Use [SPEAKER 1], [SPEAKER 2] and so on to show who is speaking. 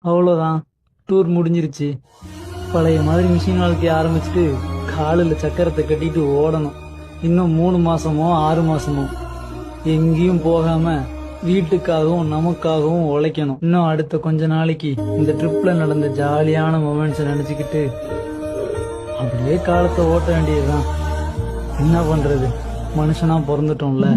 [SPEAKER 1] அவ்வளோதான். டூர் முடிஞ்சிருச்சு. பழைய மாதிரி மிஷின் வாழ்க்கைய ஆரம்பிச்சுட்டு காலில் சக்கரத்தை கட்டிட்டு ஓடணும். இன்னும் 3 மாசமோ 6 மாசமோ எங்கேயும் போகாம வீட்டுக்காகவும் நமக்காகவும் உழைக்கணும். இன்னும் அடுத்த கொஞ்ச நாளைக்கு இந்த ட்ரிப்ல நடந்த ஜாலியான மொமெண்ட்ஸை நினைச்சுக்கிட்டு அப்படியே காலத்தை ஓட்ட வேண்டியதுதான். என்ன பண்றது, மனுஷனா பிறந்துட்டோம்ல.